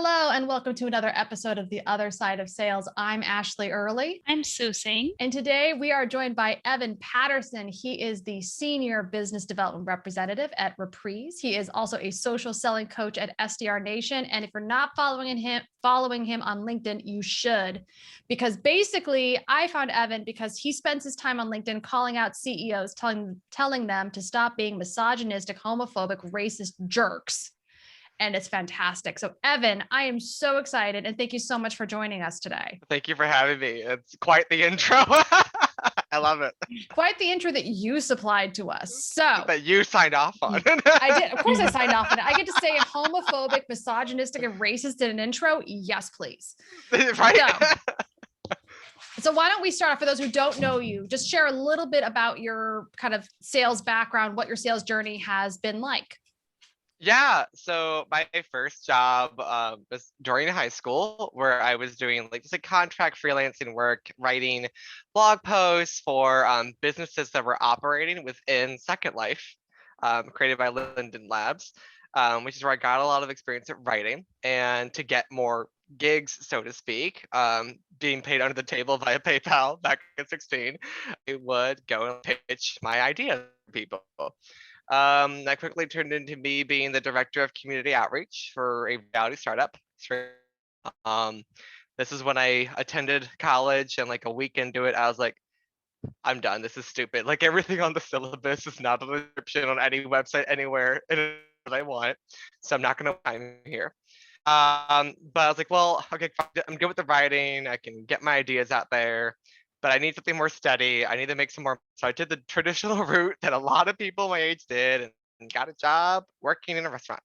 Hello, and welcome to another episode of The Other Side of Sales. I'm Ashleigh Early. I'm Sue Singh. And today we are joined by Evan Patterson. He is the Senior Business Development Representative at Reprise. He is also a social selling coach at SDR Nation. And if you're not following him on LinkedIn, you should. Because basically, I found Evan because he spends his time on LinkedIn calling out CEOs, telling them to stop being misogynistic, homophobic, racist jerks. And it's fantastic. So Evan, I am so excited and thank you so much for joining us today. Thank you for having me. It's quite the intro. I love it. Quite the intro that you supplied to us. So that you signed off on. I did. Of course I signed off on it. I get to say homophobic, misogynistic, and racist in an intro. Yes, please. Right. So why don't we start off, for those who don't know you, just share a little bit about your kind of sales background, what your sales journey has been like. Yeah, so my first job was during high school, where I was doing just a contract freelancing work, writing blog posts for businesses that were operating within Second Life, created by Linden Labs, which is where I got a lot of experience at writing, and to get more gigs, so to speak, being paid under the table via PayPal back at 16, I would go and pitch my ideas to people. That quickly turned into me being the director of community outreach for a reality startup. This is when I attended college, and like a week into it, I was like, I'm done. This is stupid. Like, everything on the syllabus is not a description on any website anywhere that I want. So I'm not going to time here. But I was like, well, okay, I'm good with the writing. I can get my ideas out there, but I need something more steady. I need to make some more. So I did the traditional route that a lot of people my age did, and got a job working in a restaurant.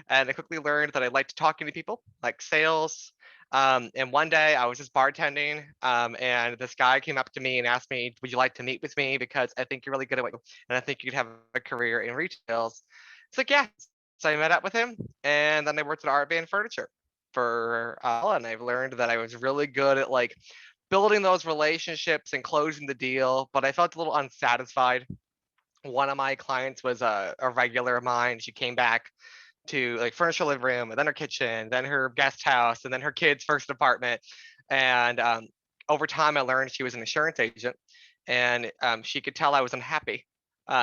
And I quickly learned that I liked talking to people, like sales. And one day I was just bartending, and this guy came up to me and asked me, would you like to meet with me? Because I think you're really good at what you do, and I think you could have a career in retail. It's like, yeah. So I met up with him, and then I worked at Art Van Furniture for and I've learned that I was really good at like building those relationships and closing the deal, but I felt a little unsatisfied. One of my clients was a regular of mine. She came back to like furnish her living room, and then her kitchen, then her guest house, and then her kid's first apartment. And over time, I learned she was an insurance agent, and she could tell I was unhappy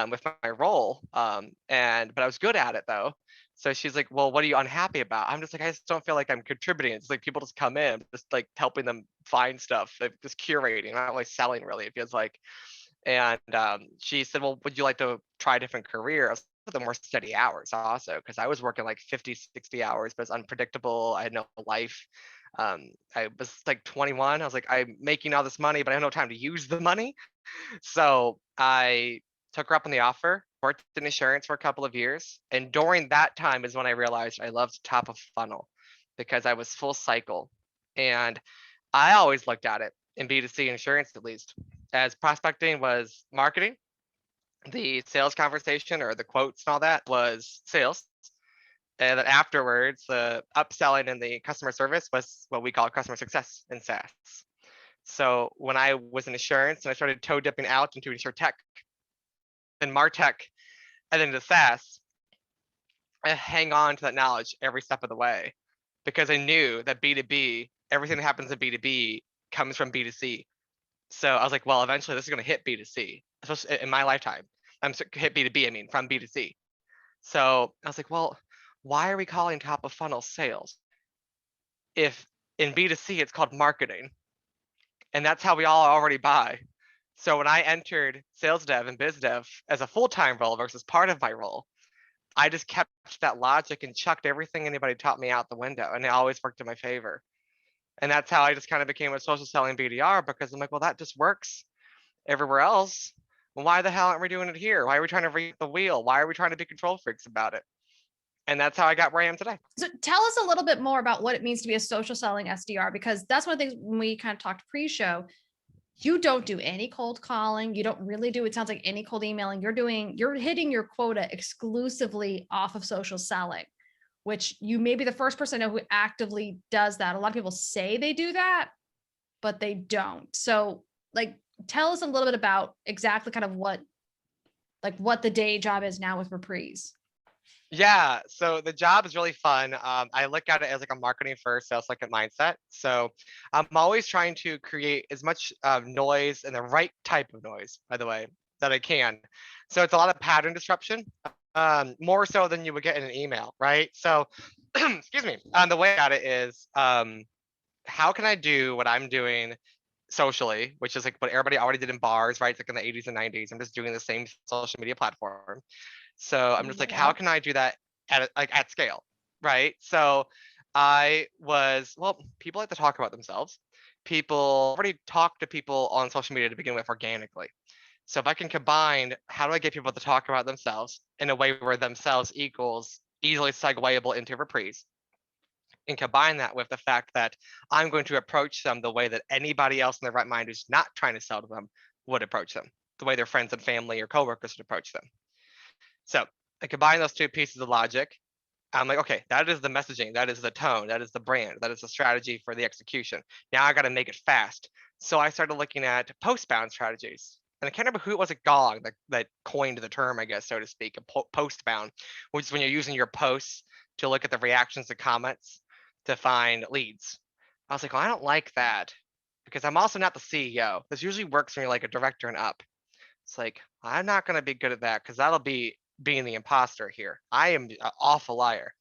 with my role. But I was good at it though. So she's like, well, what are you unhappy about? I'm just like, I just don't feel like I'm contributing. It's like people just come in, just like helping them find stuff, like just curating, not really selling really, it feels like. And she said, well, would you like to try a different career? I was the more steady hours also, because I was working like 50, 60 hours, but it's unpredictable. I had no life. I was like 21. I was like, I'm making all this money, but I have no time to use the money. So I took her up on the offer, worked in insurance for a couple of years. And during that time is when I realized I loved top of funnel, because I was full cycle. And I always looked at it in B2C insurance, at least, as prospecting was marketing. The sales conversation or the quotes and all that was sales. And then afterwards, the upselling and the customer service was what we call customer success in SaaS. So when I was in insurance and I started toe dipping out into insurtech and MarTech and then to SaaS, I hang on to that knowledge every step of the way, because I knew that B2B, everything that happens in B2B comes from B2C. So I was like, well, eventually this is going to hit B2C, especially in my lifetime. I'm hit B2B, I mean, from B2C. So I was like, well, why are we calling top of funnel sales if in B2C it's called marketing? And that's how we all already buy. So when I entered sales dev and biz dev as a full-time role versus part of my role, I just kept that logic and chucked everything anybody taught me out the window, and it always worked in my favor. And that's how I just kind of became a social selling BDR, because I'm like, well, that just works everywhere else. Well, why the hell aren't we doing it here? Why are we trying to reinvent the wheel? Why are we trying to be control freaks about it? And that's how I got where I am today. So tell us a little bit more about what it means to be a social selling SDR, because that's one of the things when we kind of talked pre-show. You don't do any cold calling. You don't really do, it sounds like, any cold emailing. You're hitting your quota exclusively off of social selling, which you may be the first person I know who actively does that. A lot of people say they do that, but they don't. So like, tell us a little bit about exactly kind of what the day job is now with Reprise. Yeah, so the job is really fun. I look at it as like a marketing first, sales second mindset. So I'm always trying to create as much noise and the right type of noise, by the way, that I can. So it's a lot of pattern disruption, more so than you would get in an email, right? So, excuse me. The way at it is, how can I do what I'm doing socially, which is like what everybody already did in bars, right? It's like in the 80s and 90s. I'm just doing the same social media platform. So I'm just like, how Yep. can I do that like at scale, right? So I was, well, people like to talk about themselves. People already talk to people on social media to begin with organically. So if I can combine, how do I get people to talk about themselves in a way where themselves equals easily segueable into Reprise, and combine that with the fact that I'm going to approach them the way that anybody else in their right mind who's not trying to sell to them would approach them, the way their friends and family or coworkers would approach them. So I combine those two pieces of logic. I'm like, okay, that is the messaging, that is the tone, that is the brand, that is the strategy for the execution. Now I got to make it fast. So I started looking at post-bound strategies. And I can't remember who it was at Gong that coined the term, I guess, so to speak, a post-bound, which is when you're using your posts to look at the reactions to comments to find leads. I was like, well, I don't like that because I'm also not the CEO. This usually works when you're like a director and up. It's like, I'm not going to be good at that because that'll be being the imposter here. I am an awful liar.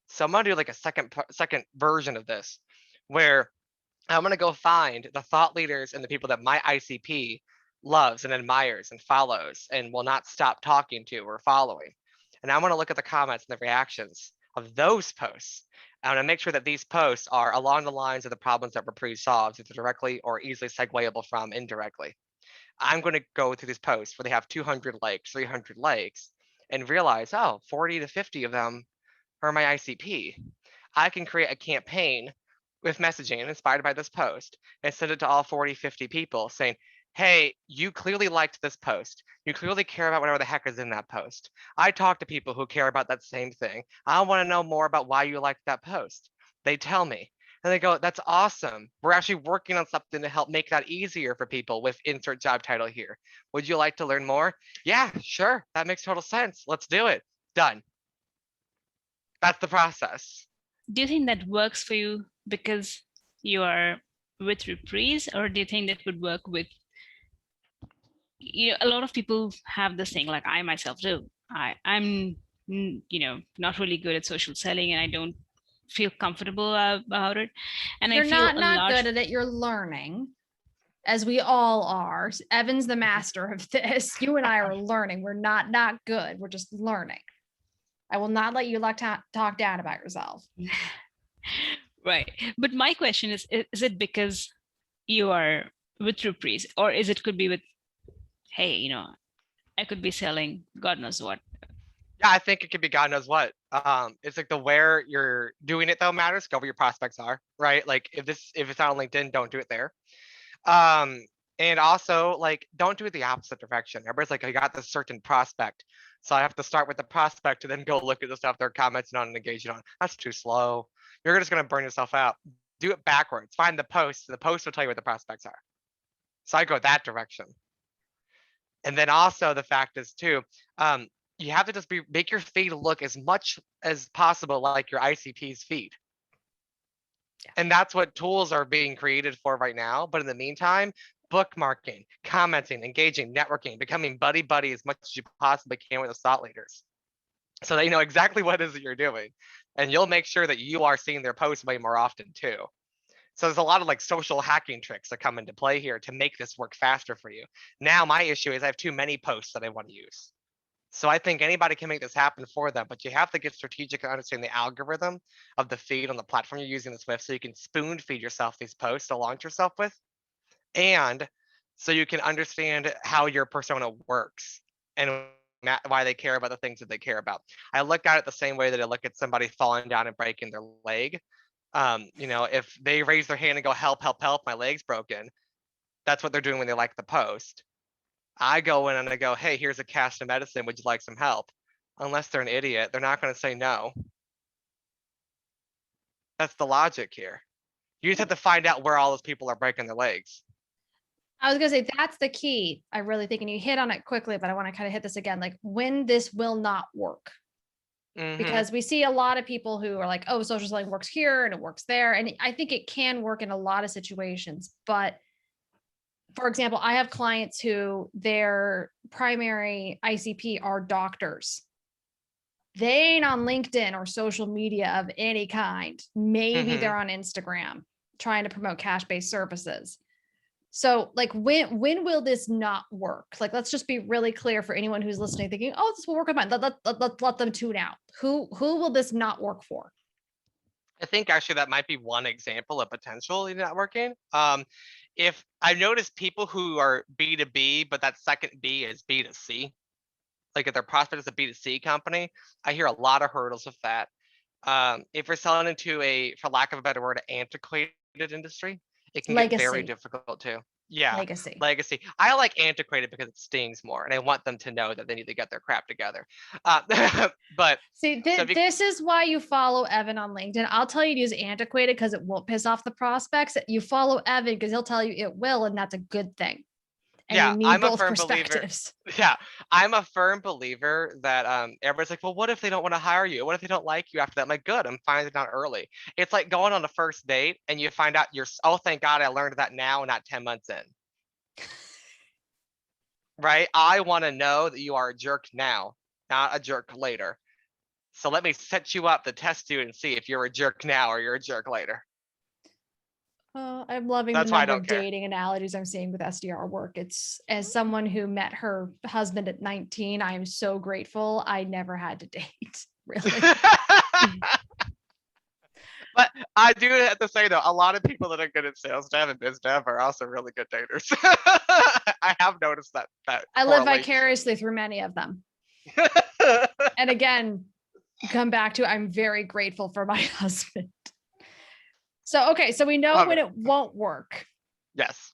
So I'm going to do like a second version of this where I'm going to go find the thought leaders and the people that my ICP loves and admires and follows and will not stop talking to or following. And I want to look at the comments and the reactions of those posts. I want to make sure that these posts are along the lines of the problems that Reprise solves, either directly or easily segueable from indirectly. I'm going to go through these posts where they have 200 likes, 300 likes, and realize, oh, 40 to 50 of them are my ICP. I can create a campaign with messaging inspired by this post and send it to all 40, 50 people saying, hey, you clearly liked this post. You clearly care about whatever the heck is in that post. I talk to people who care about that same thing. I want to know more about why you liked that post. They tell me. And they go, that's awesome. We're actually working on something to help make that easier for people with insert job title here. Would you like to learn more? Yeah, sure. That makes total sense. Let's do it. Done. That's the process. Do you think that works for you because you are with Reprise, or do you think that would work with, a lot of people have this thing, like I myself do. I'm not really good at social selling, and I don't feel comfortable about it. And You're I feel not good at it. You're learning, as we all are. Evan's the master of this. You and I are learning. We're not good. We're just learning. I will not let you talk down about yourself. Right. But my question is it because you are with Reprise, or is it could be with, hey, I could be selling God knows what? Yeah, I think it could be God knows what. It's like the where you're doing it though matters. Go where your prospects are, right? Like if it's not on LinkedIn, don't do it there. And also like don't do it the opposite direction. Everybody's like, I got this certain prospect, so I have to start with the prospect and then go look at the stuff they're commenting on and engaging on. That's too slow. You're just gonna burn yourself out. Do it backwards. Find the post. The post will tell you what the prospects are. So I go that direction. And then also the fact is too, you have to just make your feed look as much as possible like your ICP's feed. Yeah. And that's what tools are being created for right now. But in the meantime, bookmarking, commenting, engaging, networking, becoming buddy as much as you possibly can with the thought leaders, so that you know exactly what it is that you're doing. And you'll make sure that you are seeing their posts way more often too. So there's a lot of like social hacking tricks that come into play here to make this work faster for you. Now my issue is I have too many posts that I want to use. So I think anybody can make this happen for them, but you have to get strategic and understand the algorithm of the feed on the platform you're using this with, so you can spoon feed yourself these posts to launch yourself with, and so you can understand how your persona works and why they care about the things that they care about. I look at it the same way that I look at somebody falling down and breaking their leg. If they raise their hand and go, help, help, help, my leg's broken, that's what they're doing when they like the post. I go in and I go, hey, here's a cast of medicine. Would you like some help? Unless they're an idiot, they're not going to say no. That's the logic here. You just have to find out where all those people are breaking their legs. I was going to say, that's the key. I really think, and you hit on it quickly, but I want to kind of hit this again, like when this will not work. because we see a lot of people who are like, oh, social selling works here and it works there. And I think it can work in a lot of situations. But for example, I have clients who their primary ICP are doctors. They ain't on LinkedIn or social media of any kind. Maybe they're on Instagram trying to promote cash-based services. So like, when will this not work? Like, let's just be really clear for anyone who's listening, thinking, oh, this will work on mine. Let them tune out. Who will this not work for? I think actually that might be one example of potentially not working. If I've noticed people who are B2B, but that second B is B2C, like if their prospect is a B2C company, I hear a lot of hurdles with that. If you're selling into a, for lack of a better word, antiquated industry, it can get very Legacy. difficult too. Yeah, Legacy. legacy. I like antiquated because it stings more, and I want them to know that they need to get their crap together. But See, so this is why you follow Evan on LinkedIn. I'll tell you to use antiquated because it won't piss off the prospects. You follow Evan because he'll tell you it will, and that's a good thing. And yeah, you need I'm a both firm believer. perspectives. Yeah, I'm a firm believer that everybody's like, well, what if they don't want to hire you? What if they don't like you after that? I'm like, good, I'm finding out early. It's like going on a first date and you find out you're, oh, thank God I learned that now, not 10 months in. Right? I want to know that you are a jerk now, not a jerk later. So let me set you up to test you and see if you're a jerk now or you're a jerk later. I'm loving That's the why I number don't of care. dating analogies I'm seeing with SDR work. It's, as someone who met her husband at 19, I am so grateful I never had to date. Really. But I do have to say though, a lot of people that are good at sales dev and biz dev are also really good daters. I have noticed that. I live vicariously through many of them. And again, come back to, I'm very grateful for my husband. So, okay. So we know when it won't work. Yes.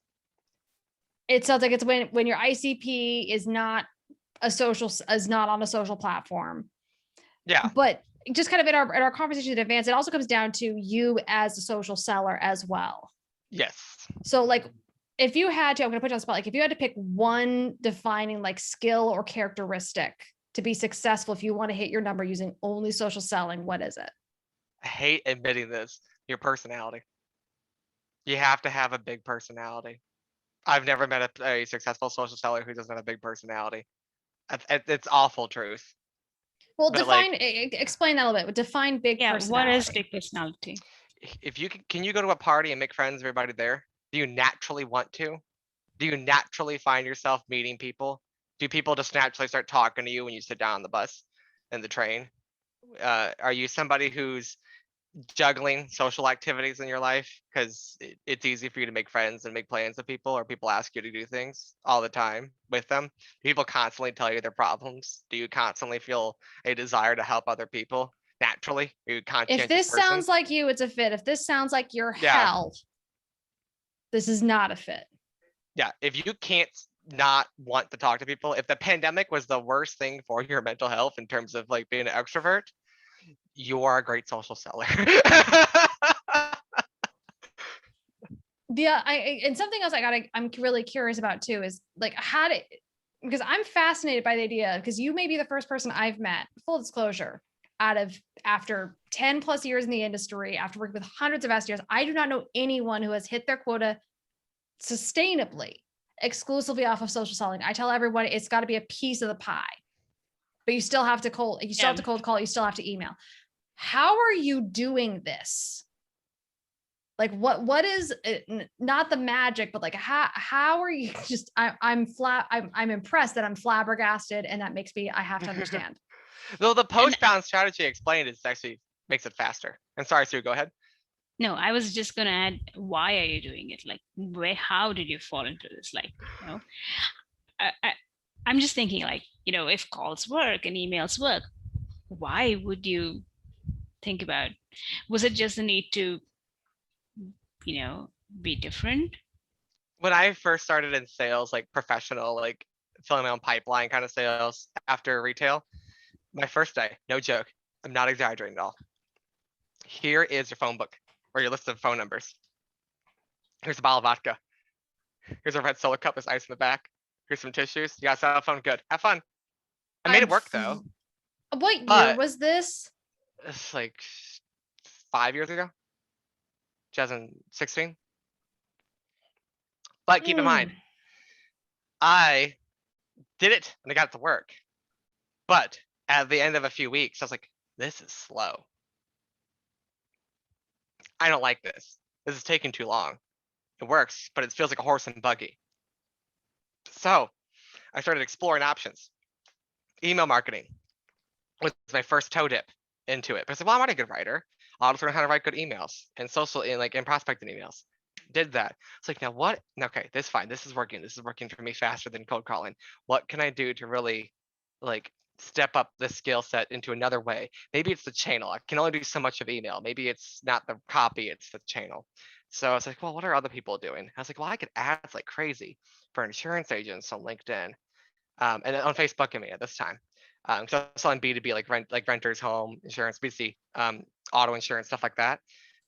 It sounds like it's when your ICP is not on a social platform. Yeah. But just kind of in our conversation in advance, it also comes down to you as a social seller as well. Yes. So like, if you had to, I'm going to put you on the spot. Like if you had to pick one defining like skill or characteristic to be successful, if you want to hit your number using only social selling, what is it? I hate admitting this. Your personality. You have to have a big personality. I've never met a successful social seller who doesn't have a big personality. It's awful truth. Well, But explain that a little bit. Define big personality. What is big personality? If you can you go to a party and make friends with everybody there? Do you naturally want to? Do you naturally find yourself meeting people? Do people just naturally start talking to you when you sit down on the bus and the train? Are you somebody who's juggling social activities in your life? Because it's easy for you to make friends and make plans with people, or people ask you to do things all the time with them. People constantly tell you their problems. Do you constantly feel a desire to help other people naturally? Are you a conscientious If this person? sounds like you, it's a fit. If this sounds like you're Yeah. hell, this is not a fit. Yeah, if you can't not want to talk to people, if the pandemic was the worst thing for your mental health in terms of like being an extrovert, you are a great social seller. Yeah, and something else I'm really curious about too is like because I'm fascinated by the idea, because you may be the first person I've met, full disclosure, after 10 plus years in the industry, after working with hundreds of SDRs, I do not know anyone who has hit their quota sustainably, exclusively off of social selling. I tell everyone it's got to be a piece of the pie, but you still have to cold call, you still have to email. How are you doing this? Like what is not the magic, but like how are you just, I'm impressed that I'm flabbergasted, and that makes me, I have to understand. Though the post-bound strategy explained is actually makes it faster. And sorry, Sue, go ahead. No, I was just going to add, why are you doing it? Like, how did you fall into this? Like, I'm just thinking like, if calls work and emails work, why would you think about, was it just the need to, be different? When I first started in sales, like professional, like filling my own pipeline kind of sales after retail, my first day, no joke, I'm not exaggerating at all. Here is your phone book or your list of phone numbers. Here's a bottle of vodka. Here's a red Solo cup with ice in the back. Here's some tissues. You got a cell phone, good. Have fun. I made it work though. What year But was this? it's like 5 years ago, 2016. But keep in mind, I did it and I got it to work. But at the end of a few weeks, I was like, this is slow. I don't like this. This is taking too long. It works, but it feels like a horse and buggy. So I started exploring options. Email marketing was my first toe dip into it. But I said, well, I'm not a good writer. I'll just learn how to write good emails and social and prospecting emails. Did that. It's like, now what? Okay, this is fine. This is working. This is working for me faster than cold calling. What can I do to really like step up the skill set into another way? Maybe it's the channel. I can only do so much of email. Maybe it's not the copy, it's the channel. So I was like, well, what are other people doing? I was like, well, I could ads like crazy for insurance agents on LinkedIn, and on Facebook, I mean, at this time. So I was selling B2B, like renters, home insurance, BC, auto insurance, stuff like that.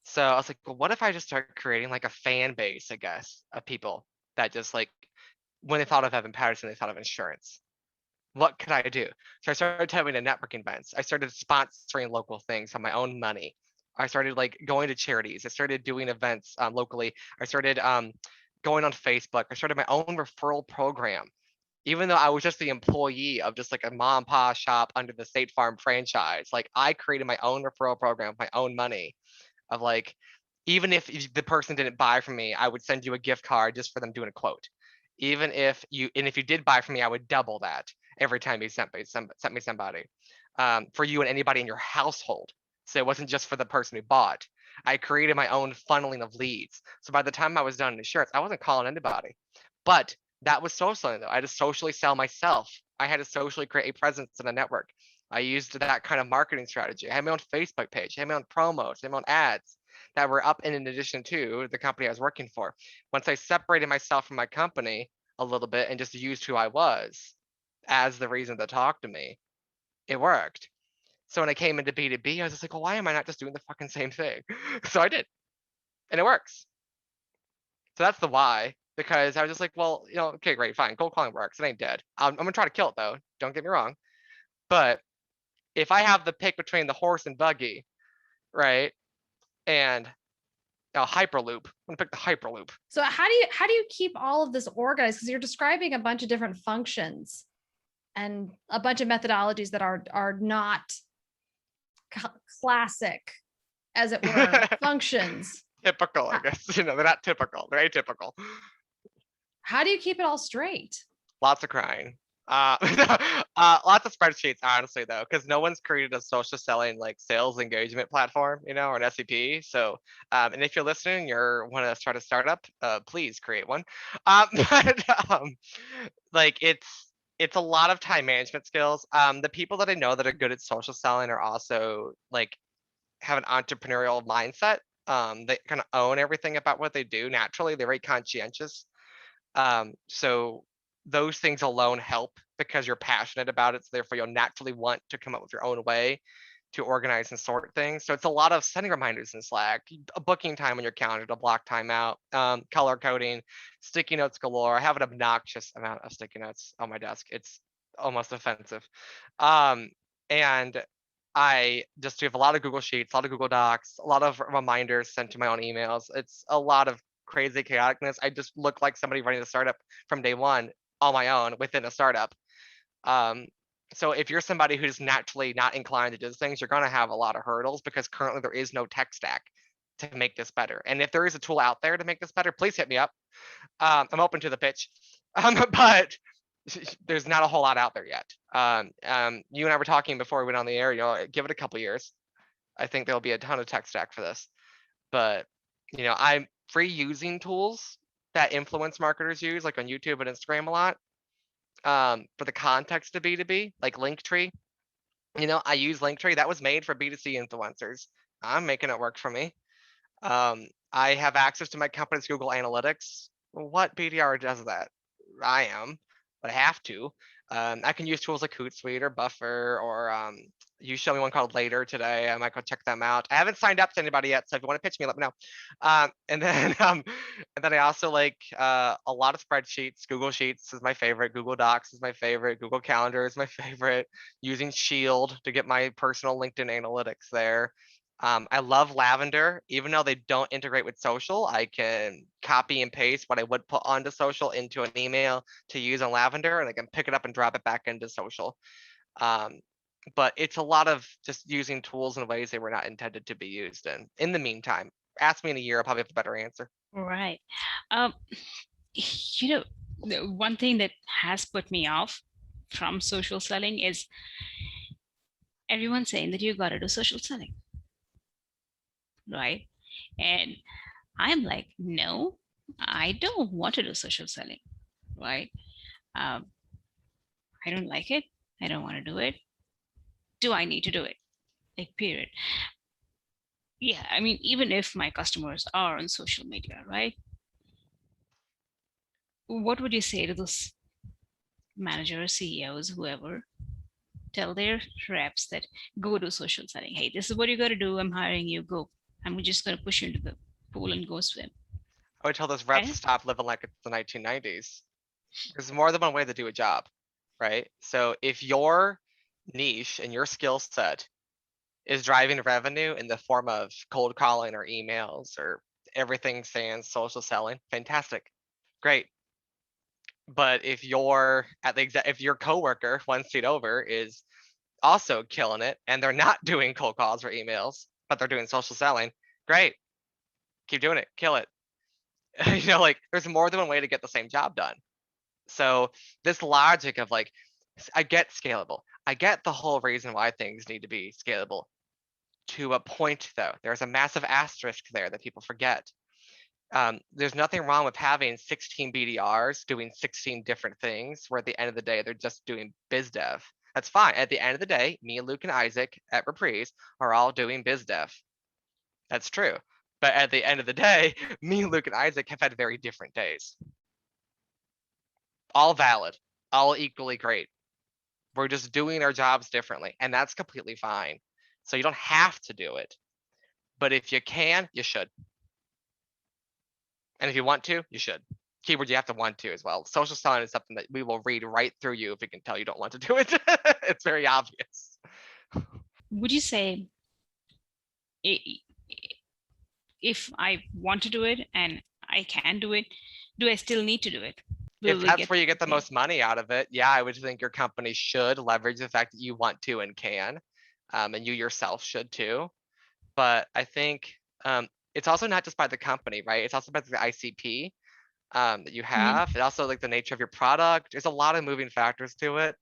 So I was like, well, what if I just start creating like a fan base, I guess, of people that just like, when they thought of Evan Patterson, they thought of insurance. What could I do? So I started attending to networking events. I started sponsoring local things on my own money. I started like going to charities. I started doing events locally. I started going on Facebook. I started my own referral program, even though I was just the employee of just like a mom and pop shop under the State Farm franchise. Like I created my own referral program with my own money of like, even if the person didn't buy from me, I would send you a gift card just for them doing a quote. Even if you, and if you did buy from me, I would double that every time you sent me somebody, for you and anybody in your household. So it wasn't just for the person who bought. I created my own funneling of leads. So by the time I was done in insurance, I wasn't calling anybody. But that was socially though. I had to socially sell myself. I had to socially create a presence in a network. I used that kind of marketing strategy. I had my own Facebook page, I had my own promos, I had my own ads that were up in addition to the company I was working for. Once I separated myself from my company a little bit and just used who I was as the reason to talk to me, it worked. So when I came into B2B, I was just like, well, why am I not just doing the fucking same thing? So I did, and it works. So that's the why, because I was just like, well, okay, great, fine. Cold calling works. It ain't dead. I'm gonna try to kill it though. Don't get me wrong. But if I have the pick between the horse and buggy, right, and a hyperloop, I'm gonna pick the hyperloop. So how do you keep all of this organized? Because you're describing a bunch of different functions and a bunch of methodologies that are not classic, as it were, functions. Typical, I guess. They're not typical. They're atypical. How do you keep it all straight? Lots of crying. Lots of spreadsheets, honestly, though, because no one's created a social selling like sales engagement platform, or an SEP. So, and if you're listening, you're want to start a startup, please create one. But like it's a lot of time management skills. The people that I know that are good at social selling are also like have an entrepreneurial mindset. They kind of own everything about what they do naturally. They're very conscientious. So those things alone help because you're passionate about it. So therefore you'll naturally want to come up with your own way to organize and sort things. So it's a lot of sending reminders in Slack, a booking time on your calendar to block time out, color coding, sticky notes galore. I have an obnoxious amount of sticky notes on my desk. It's almost offensive. And I just have a lot of Google Sheets, a lot of Google Docs, a lot of reminders sent to my own emails. It's a lot of crazy chaoticness. I just look like somebody running a startup from day one on my own within a startup. So if you're somebody who's naturally not inclined to do these things, you're going to have a lot of hurdles because currently there is no tech stack to make this better. And if there is a tool out there to make this better, please hit me up. I'm open to the pitch, but there's not a whole lot out there yet. You and I were talking before we went on the air, give it a couple years. I think there'll be a ton of tech stack for this, but I'm free using tools that influence marketers use, like on YouTube and Instagram a lot. For the context of B2B, like Linktree, I use Linktree. That was made for B2C influencers. I'm making it work for me. I have access to my company's Google Analytics. What BDR does that? I am, but I have to. I can use tools like Hootsuite or Buffer, or you show me one called Later today. I might go check them out. I haven't signed up to anybody yet, so if you want to pitch me, let me know. And then I also like a lot of spreadsheets. Google Sheets is my favorite. Google Docs is my favorite. Google Calendar is my favorite. Using Shield to get my personal LinkedIn analytics there. I love Lavender, even though they don't integrate with social. I can copy and paste what I would put onto social into an email to use on Lavender, and I can pick it up and drop it back into social. But it's a lot of just using tools in ways they were not intended to be used in the meantime. Ask me in a year, I'll probably have a better answer. Right. You know, the one thing that has put me off from social selling is everyone saying that you got to do social selling, right? And I'm like, no, I don't want to do social selling, right? I don't like it. I don't want to do it. Do I need to do it? Like, period. Yeah, I mean, even if my customers are on social media, right? What would you say to those managers, CEOs, whoever, tell their reps that go do social selling? Hey, this is what you got to do. I'm hiring you. Go. I'm just going to push you into the pool and go swim. I would tell those reps to Right? stop living like it's the 1990s. There's more than one way to do a job, right? So if your niche and your skill set is driving revenue in the form of cold calling or emails or everything sans social selling, fantastic, great. But if if your coworker 1 seat over is also killing it and they're not doing cold calls or emails, but they're doing social selling, great, keep doing it, kill it. Like there's more than one way to get the same job done. So this logic of like, I get scalable. I get the whole reason why things need to be scalable. To a point though, there's a massive asterisk there that people forget. There's nothing wrong with having 16 BDRs doing 16 different things where at the end of the day, they're just doing biz dev. That's fine. At the end of the day, me, Luke, and Isaac at Reprise are all doing biz dev. That's true. But at the end of the day, me, Luke, and Isaac have had very different days. All valid, all equally great. We're just doing our jobs differently, and that's completely fine. So you don't have to do it. But if you can, you should. And if you want to, you should. Keyword, you have to want to as well. Social selling is something that we will read right through you if we can tell you don't want to do it. It's very obvious. Would you say if I want to do it and I can do it, do I still need to do it? If that's where you get the most money out of it, yeah, I would think your company should leverage the fact that you want to and can, and you yourself should too. But I think it's also not just by the company, right? It's also by the ICP that you have. And also like the nature of your product. There's a lot of moving factors to it.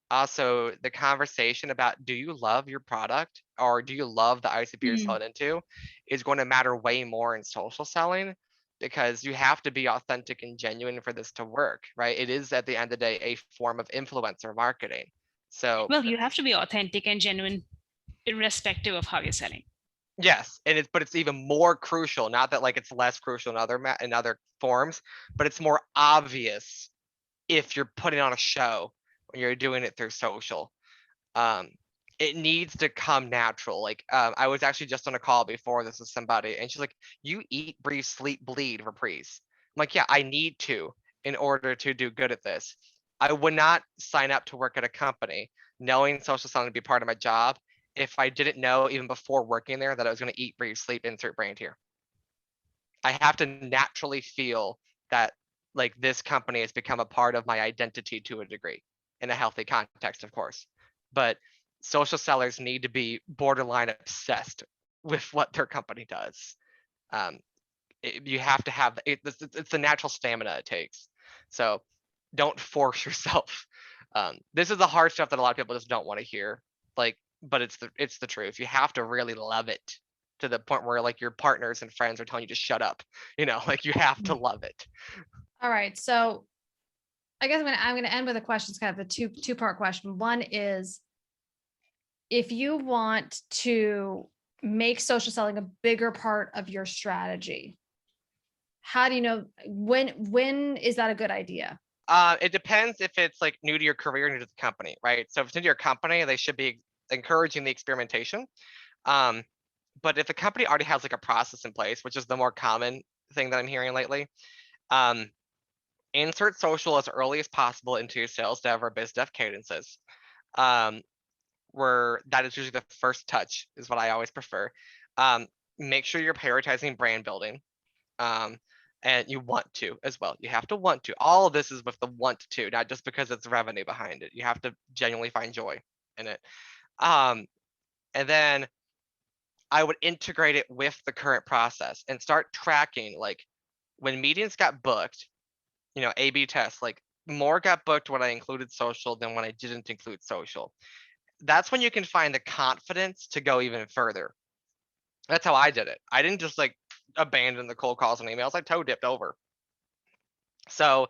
Also, the conversation about do you love your product or do you love the ICP you're selling into is going to matter way more in social selling, because you have to be authentic and genuine for this to work, right? It is at the end of the day a form of influencer marketing. So Well, you have to be authentic and genuine irrespective of how you're selling. yes, and but it's even more crucial. Not that like it's less crucial in other forms, but it's more obvious if you're putting on a show when you're doing it through social. It needs to come natural. Like I was actually just on a call before this with somebody, and she's like, "You eat, breathe, sleep, bleed, Reprise." I'm like, "Yeah, I need to in order to do good at this. I would not sign up to work at a company knowing social selling to be part of my job if I didn't know even before working there that I was going to eat, breathe, sleep, insert brand here. I have to naturally feel that like this company has become a part of my identity to a degree, in a healthy context, of course. But social sellers need to be borderline obsessed with what their company does. You have to have it's the natural stamina it takes. So don't force yourself. This is the hard stuff that a lot of people just don't want to hear. Like, but it's the truth. You have to really love it to the point where like your partners and friends are telling you to shut up. Like you have to love it. All right. So I guess I'm gonna end with a question. It's kind of a two-part question. One is, if you want to make social selling a bigger part of your strategy, how do you know when is that a good idea? It depends if it's like new to your career, new to the company, right? So if it's new to your company, they should be encouraging the experimentation. But if the company already has like a process in place, which is the more common thing that I'm hearing lately, insert social as early as possible into your sales dev or biz dev cadences. Where that is usually the first touch is what I always prefer. Make sure you're prioritizing brand building. And you want to as well. You have to want to. All of this is with the want to, not just because it's revenue behind it. You have to genuinely find joy in it. And then I would integrate it with the current process and start tracking, like when meetings got booked, A/B tests, like more got booked when I included social than when I didn't include social. That's when you can find the confidence to go even further. That's how I did it. I didn't just like abandon the cold calls and emails. I toe dipped over. So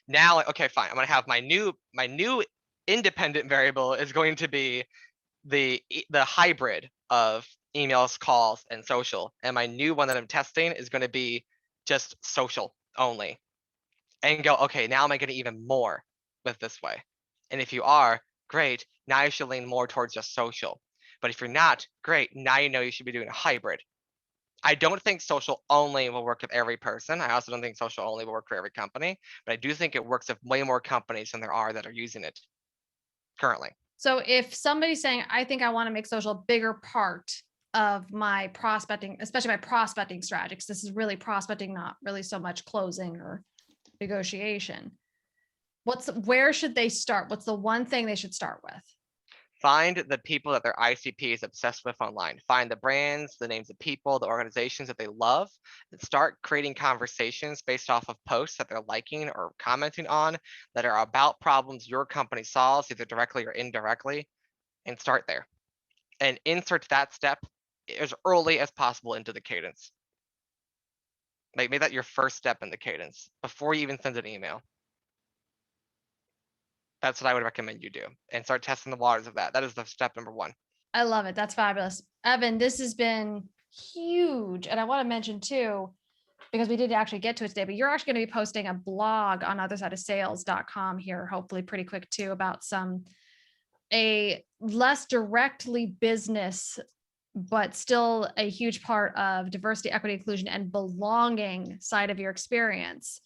now, like, okay, fine. I'm gonna have my new independent variable is going to be the hybrid of emails, calls, and social. And my new one that I'm testing is going to be just social only. And go, okay, now am I getting even more with this way? And if you are, great. Now you should lean more towards just social. But if you're not, great. Now you know you should be doing a hybrid. I don't think social only will work with every person. I also don't think social only will work for every company, but I do think it works with way more companies than there are that are using it currently. So if somebody's saying, I think I want to make social a bigger part of my prospecting, especially my prospecting strategy, because this is really prospecting, not really so much closing or negotiation. Where should they start? What's the one thing they should start with? Find the people that their ICP is obsessed with online. Find the brands, the names of people, the organizations that they love, and start creating conversations based off of posts that they're liking or commenting on that are about problems your company solves, either directly or indirectly, and start there. And insert that step as early as possible into the cadence. Like, make that your first step in the cadence before you even send an email. That's what I would recommend you do, and start testing the waters of that. That is the step number one. I love it. That's fabulous. Evan, this has been huge. And I want to mention too, because we didn't actually get to it today, but you're actually going to be posting a blog on othersideofsales.com here, hopefully pretty quick too, about a less directly business, but still a huge part of diversity, equity, inclusion, and belonging side of your experience.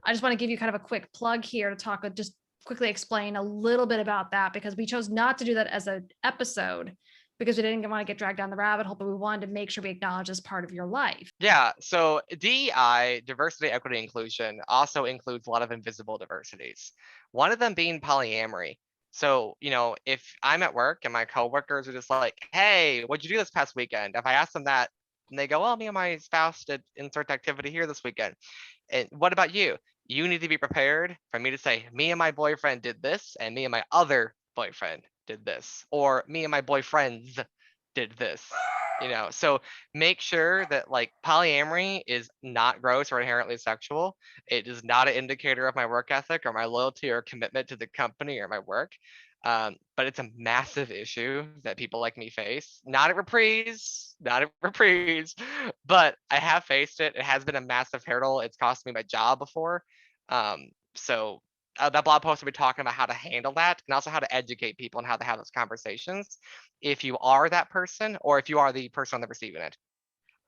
I just want to give you kind of a quick plug here to talk, just quickly explain a little bit about that, because we chose not to do that as an episode because we didn't want to get dragged down the rabbit hole, but we wanted to make sure we acknowledge this part of your life. Yeah, so DEI, diversity, equity, inclusion, also includes a lot of invisible diversities. One of them being polyamory. So, if I'm at work and my coworkers are just like, hey, what'd you do this past weekend? If I ask them that, and they go, well, me and my spouse did insert activity here this weekend. And what about you? You need to be prepared for me to say, me and my boyfriend did this, and me and my other boyfriend did this, or me and my boyfriends did this. So make sure that like polyamory is not gross or inherently sexual. It is not an indicator of my work ethic or my loyalty or commitment to the company or my work. But it's a massive issue that people like me face. Not at Reprise, but I have faced it. It has been a massive hurdle. It's cost me my job before. So that blog post will be talking about how to handle that and also how to educate people on how to have those conversations if you are that person or if you are the person on the receiving end.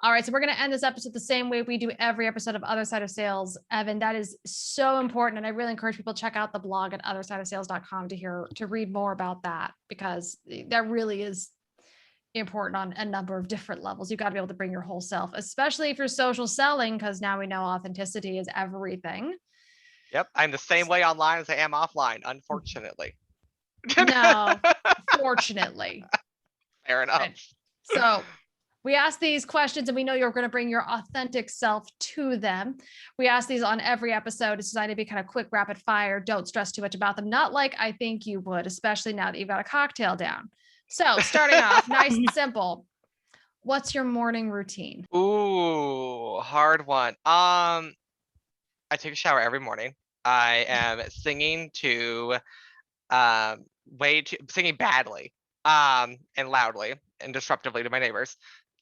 All right, so we're going to end this episode the same way we do every episode of Other Side of Sales. Evan, that is so important. And I really encourage people to check out the blog at othersideofsales.com to read more about that, because that really is important on a number of different levels. You've got to be able to bring your whole self, especially if you're social selling, because now we know authenticity is everything. Yep, I'm the same way online as I am offline, unfortunately. No, fortunately. Fair enough. Right. So we ask these questions and we know you're going to bring your authentic self to them. We ask these on every episode. It's designed to be kind of quick, rapid fire. Don't stress too much about them. Not like I think you would, especially now that you've got a cocktail down. So starting off, nice and simple. What's your morning routine? Ooh, hard one. I take a shower every morning. I am singing to singing badly and loudly and disruptively to my neighbors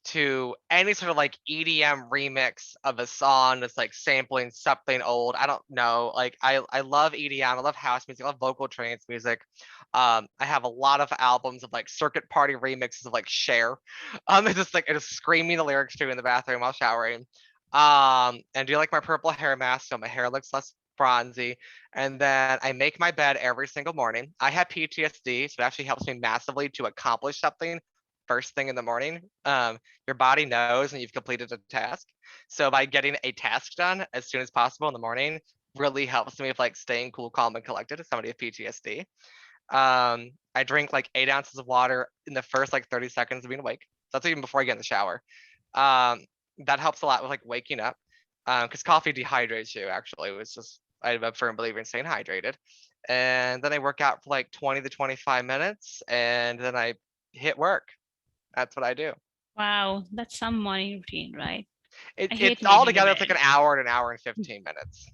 to any sort of like EDM remix of a song that's like sampling something old. I don't know. Like I love EDM. I love house music. I love vocal trance music. I have a lot of albums of like circuit party remixes of like Cher. It's just like it's screaming the lyrics to in the bathroom while showering. And do like my purple hair mask so my hair looks less bronzy. And then I make my bed every single morning. I have PTSD, so it actually helps me massively to accomplish something first thing in the morning. Your body knows when you've completed a task. So by getting a task done as soon as possible in the morning really helps me with like staying cool, calm, and collected as somebody with PTSD. I drink like 8 ounces of water in the first like 30 seconds of being awake. So that's even before I get in the shower. That helps a lot with like waking up. Because coffee dehydrates you, actually. It was just, I'm a firm believer in staying hydrated. And then I work out for like 20 to 25 minutes and then I hit work. That's what I do. Wow, that's some morning routine, right? I hate It's leaving all the together, it's like bed. an hour and 15 minutes.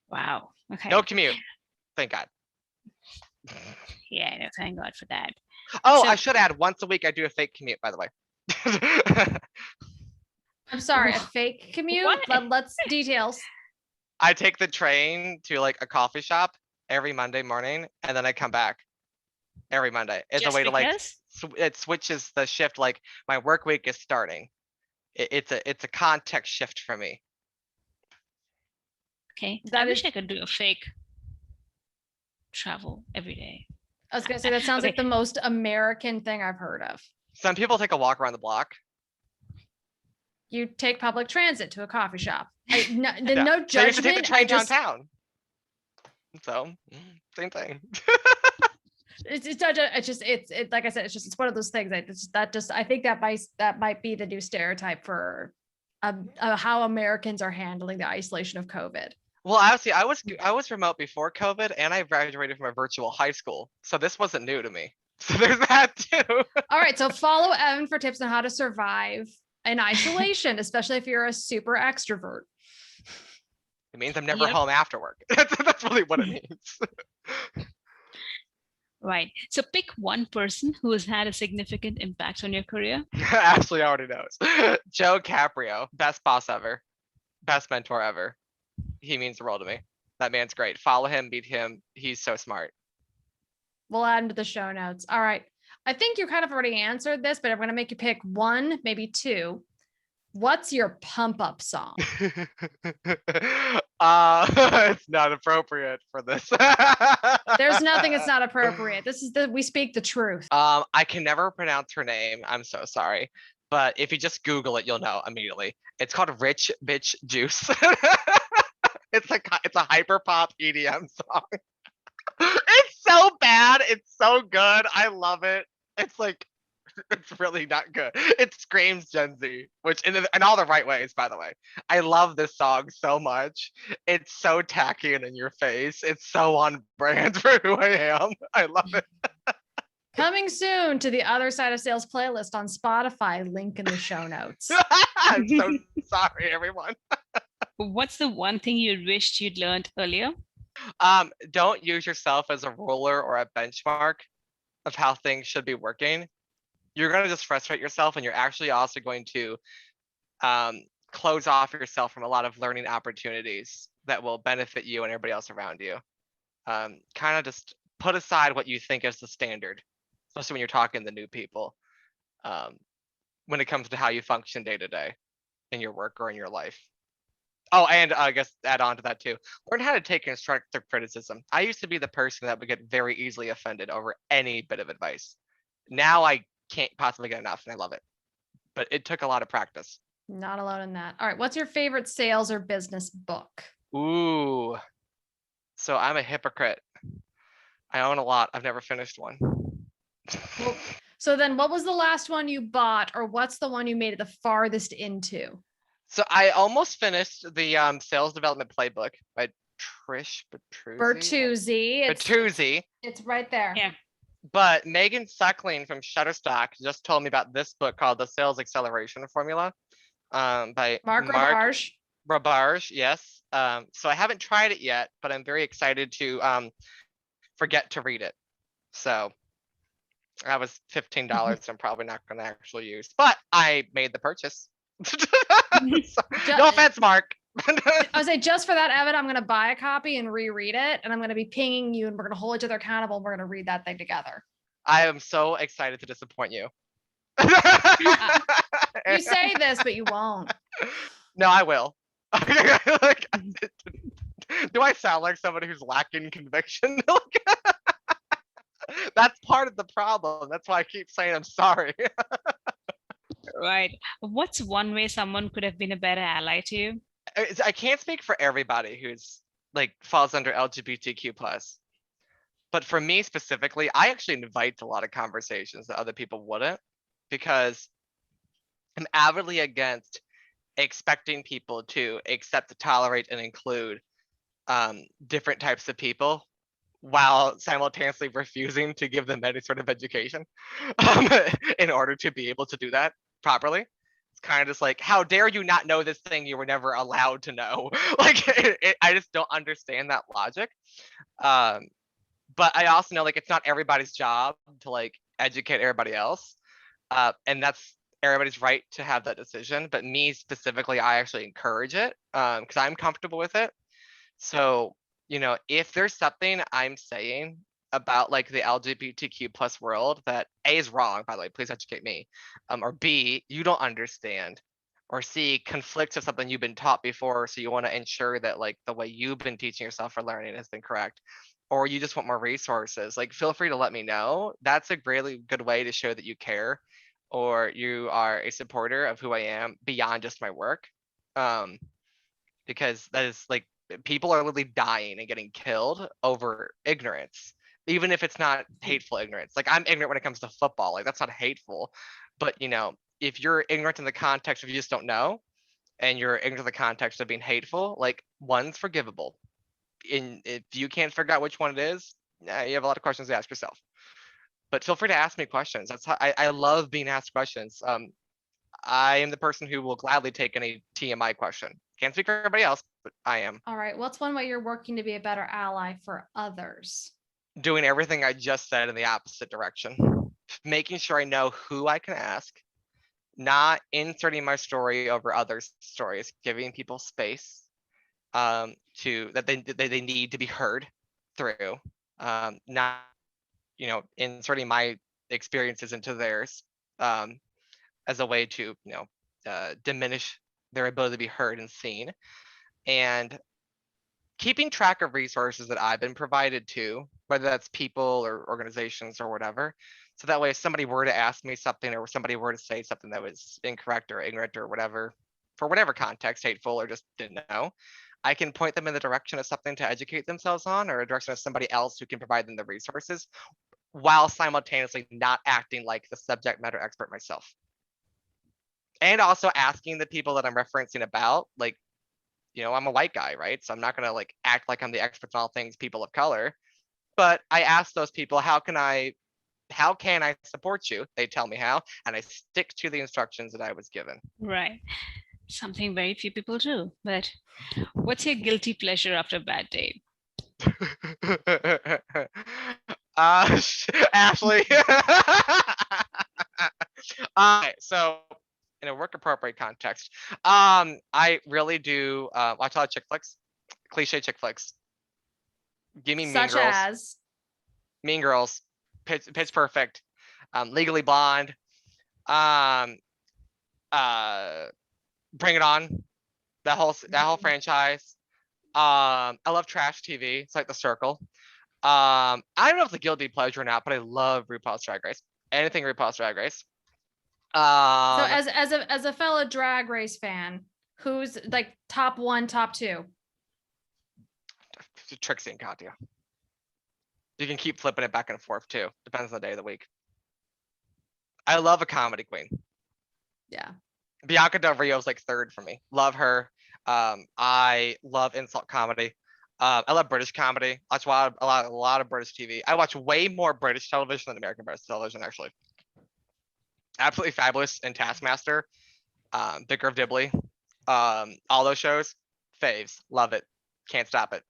Wow. Okay. No commute. Thank God. Yeah, no, thank God for that. Oh, So- I should add once a week I do a fake commute, by the way. I'm sorry, a fake commute? What? Let's details. I take the train to like a coffee shop every Monday morning and then I come back every Monday. It's a Just way to like because? it switches the shift, like my work week is starting. It's a context shift for me. Okay. I That wish is- I could do a fake travel every day. I was gonna say that sounds like Okay. the most American thing I've heard of. Some people take a walk around the block. You take public transit to a coffee shop. No Yeah. no So you have to take the judgment. train I just downtown. So same thing. it's just it's like I said, it's one of those things. I think that might be the new stereotype for how Americans are handling the isolation of COVID. Well, honestly, I was remote before COVID and I graduated from a virtual high school. So this wasn't new to me. So there's that too. All right, so follow Evan for tips on how to survive in isolation, especially if you're a super extrovert. It means I'm never Yep. home after work. That's really what it means. Right. So pick one person who has had a significant impact on your career. Ashley already knows. Joe Caprio, best boss ever, best mentor ever. He means the world to me. That man's great. Follow him, meet him. He's so smart. We'll add into the show notes. All right. I think you kind of already answered this, but I'm going to make you pick one, maybe two. What's your pump up song? It's not appropriate for this. There's nothing that's not appropriate. We speak the truth. I can never pronounce her name. I'm so sorry. But if you just Google it, you'll know immediately. It's called Rich Bitch Juice. It's a hyper pop EDM song. It's so bad. It's so good. I love it. It's like, it's really not good. It screams Gen Z, which in all the right ways, by the way. I love this song so much. It's so tacky and in your face. It's so on brand for who I am. I love it. Coming soon to the Other Side of Sales playlist on Spotify. Link in the show notes. I'm so sorry, everyone. What's the one thing you wished you'd learned earlier? Don't use yourself as a ruler or a benchmark of how things should be working. You're going to just frustrate yourself, and you're actually also going to close off yourself from a lot of learning opportunities that will benefit you and everybody else around you. Kind of just put aside what you think is the standard, especially when you're talking to new people, when it comes to how you function day to day in your work or in your life. Oh, and I guess add on to that too. Learn how to take constructive criticism. I used to be the person that would get very easily offended over any bit of advice. Now I can't possibly get enough, and I love it. But it took a lot of practice. Not alone in that. All right. What's your favorite sales or business book? Ooh. So I'm a hypocrite. I own a lot. I've never finished one. Well, so then what was the last one you bought, or what's the one you made it the farthest into? So I almost finished the sales development playbook by Trish Bertuzzi. Bertuzzi. It's right there. Yeah. But Megan Suckling from Shutterstock just told me about this book called The Sales Acceleration Formula by Mark Robarge. Robarge, yes. So I haven't tried it yet, but I'm very excited to forget to read it. So That was $15. I'm probably not going to actually use, but I made the purchase. No offense, Mark. I would say just for that, Evan, I'm going to buy a copy and reread it, and I'm going to be pinging you, and we're going to hold each other accountable. And we're going to read that thing together. I am so excited to disappoint you. You say this, but you won't. No, I will. Like, do I sound like somebody who's lacking conviction? That's part of the problem. That's why I keep saying I'm sorry. Right. What's one way someone could have been a better ally to you? I can't speak for everybody who's like falls under LGBTQ plus, but for me specifically, I actually invite a lot of conversations that other people wouldn't, because I'm avidly against expecting people to accept, tolerate, and include different types of people while simultaneously refusing to give them any sort of education in order to be able to do that properly. It's kind of just like, how dare you not know this thing you were never allowed to know? Like, I just don't understand that logic. But I also know, like, it's not everybody's job to like educate everybody else, and that's everybody's right to have that decision. But me specifically, I actually encourage it because I'm comfortable with it. So, you know, if there's something I'm saying about like the LGBTQ plus world that A is wrong, by the way, please educate me, or B, you don't understand, or C, conflicts with something you've been taught before, so you want to ensure that like the way you've been teaching yourself or learning has been correct, or you just want more resources, like feel free to let me know. That's a really good way to show that you care or you are a supporter of who I am beyond just my work. Because that is like, people are literally dying and getting killed over ignorance, even if it's not hateful ignorance. Like, I'm ignorant when it comes to football, like that's not hateful, but you know, if you're ignorant in the context of you just don't know, and you're ignorant in the context of being hateful, like one's forgivable. And if you can't figure out which one it is, you have a lot of questions to ask yourself. But feel free to ask me questions. That's how I love being asked questions. I am the person who will gladly take any TMI question. Can't speak for everybody else, but I am. All right. What's one way you're working to be a better ally for others? Doing everything I just said in the opposite direction. Making sure I know who I can ask, not inserting my story over others' stories, giving people space to that they need to be heard through, not, you know, inserting my experiences into theirs as a way to, you know, diminish their ability to be heard and seen, and keeping track of resources that I've been provided to, whether that's people or organizations or whatever. So that way, if somebody were to ask me something or somebody were to say something that was incorrect or ignorant or whatever, for whatever context, hateful or just didn't know, I can point them in the direction of something to educate themselves on, or a direction of somebody else who can provide them the resources, while simultaneously not acting like the subject matter expert myself. And also asking the people that I'm referencing about, like, you know, I'm a white guy, right? So I'm not gonna like act like I'm the expert in all things people of color. But I ask those people, how can I support you? They tell me how, and I stick to the instructions that I was given. Right. Something very few people do. But what's your guilty pleasure after a bad day? Ashleigh. So in a work appropriate context, I really do watch a lot of chick flicks, cliche chick flicks. Give me Such as Mean Girls, Pitch Perfect, Legally Blonde, um, Bring It On, that whole franchise. I love trash TV. It's like The Circle. I don't know if it's a guilty pleasure or not, but I love RuPaul's Drag Race. Anything RuPaul's Drag Race. So as a fellow Drag Race fan, who's like top one, top two? Trixie and Katya. You can keep flipping it back and forth too. Depends on the day of the week. I love a comedy queen. Yeah. Bianca Del Rio's like third for me. Love her. I love insult comedy. I love British comedy. I watch a lot of British TV. I watch way more British television than American British television, actually. Absolutely Fabulous and Taskmaster, Vicar of Dibley, all those shows, faves. Love it. Can't stop it.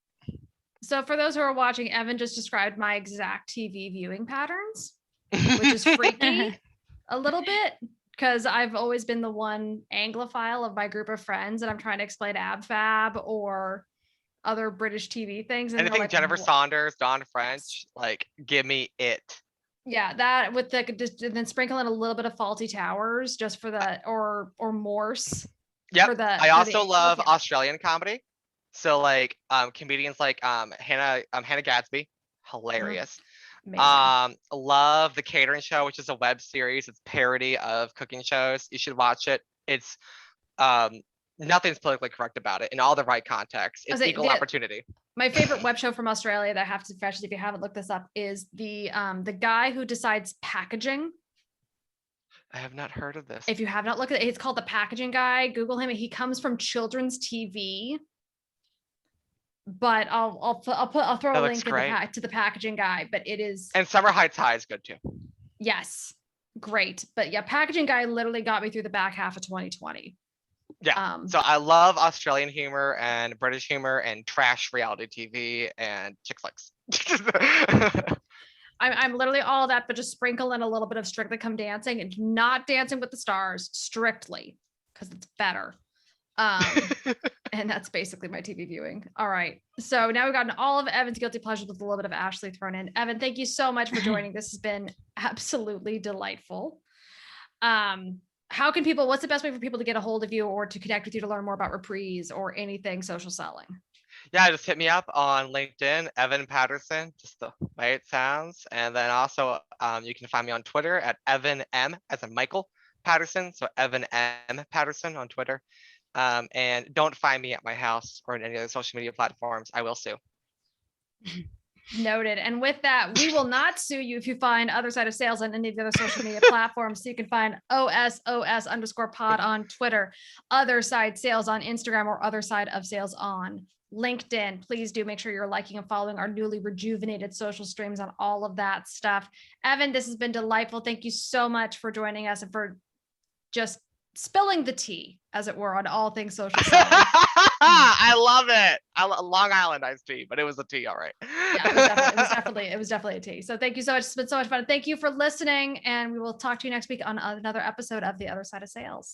So for those who are watching, Evan just described my exact TV viewing patterns. which is freaky a little bit, because I've always been the one Anglophile of my group of friends, and I'm trying to explain AbFab or other British TV things. And they're Anything like, Jennifer "What?" Saunders, Dawn French, like give me it. Yeah, that with the just and then sprinkle in a little bit of Faulty Towers just for the or Morse. Yep. For the I for also the love yeah, Australian comedy. So like comedians like Hannah Gadsby, hilarious. amazing. Love the Catering Show, which is a web series. It's parody of cooking shows. You should watch it. It's nothing's politically correct about it in all the right context. I It's was equal opportunity. My favorite web show from Australia that I have to fetch if you haven't looked this up is the guy who decides packaging. I have not heard of this. If you have not looked at it, it's called The Packaging Guy. Google him. He comes from children's TV. But I'll throw That a looks link great. to The Packaging Guy. But it is And Summer Heights High is good too. yes, great. But yeah, Packaging Guy literally got me through the back half of 2020. Yeah. So I love Australian humor and British humor and trash reality TV and chick flicks. I'm literally all that, but just sprinkle in a little bit of Strictly Come Dancing and not Dancing with the Stars strictly because it's better. And that's basically my TV viewing. All right. So now we've gotten all of Evan's guilty pleasures with a little bit of Ashleigh thrown in. Evan, thank you so much for joining. This has been absolutely delightful. What's the best way for people to get a hold of you or to connect with you to learn more about Reprise or anything social selling? Yeah, just hit me up on LinkedIn, Evan Patterson, just the way it sounds. And then also you can find me on Twitter at Evan M as in Michael Patterson. So Evan M Patterson on Twitter. And don't find me at my house or in any other social media platforms. I will sue. Noted. And with that, we will not sue you if you find Other Side of Sales on any of the other social media platforms. So you can find OSOS_pod on Twitter, Other Side Sales on Instagram, or Other Side of Sales on LinkedIn. Please do make sure you're liking and following our newly rejuvenated social streams on all of that stuff. Evan, this has been delightful. Thank you so much for joining us and for just spilling the tea, as it were, on all things social selling. I love it. Long Island iced tea, but it was a tea, all right. Yeah, it was definitely a tea. So thank you so much. It's been so much fun. Thank you for listening, and we will talk to you next week on another episode of The Other Side of Sales.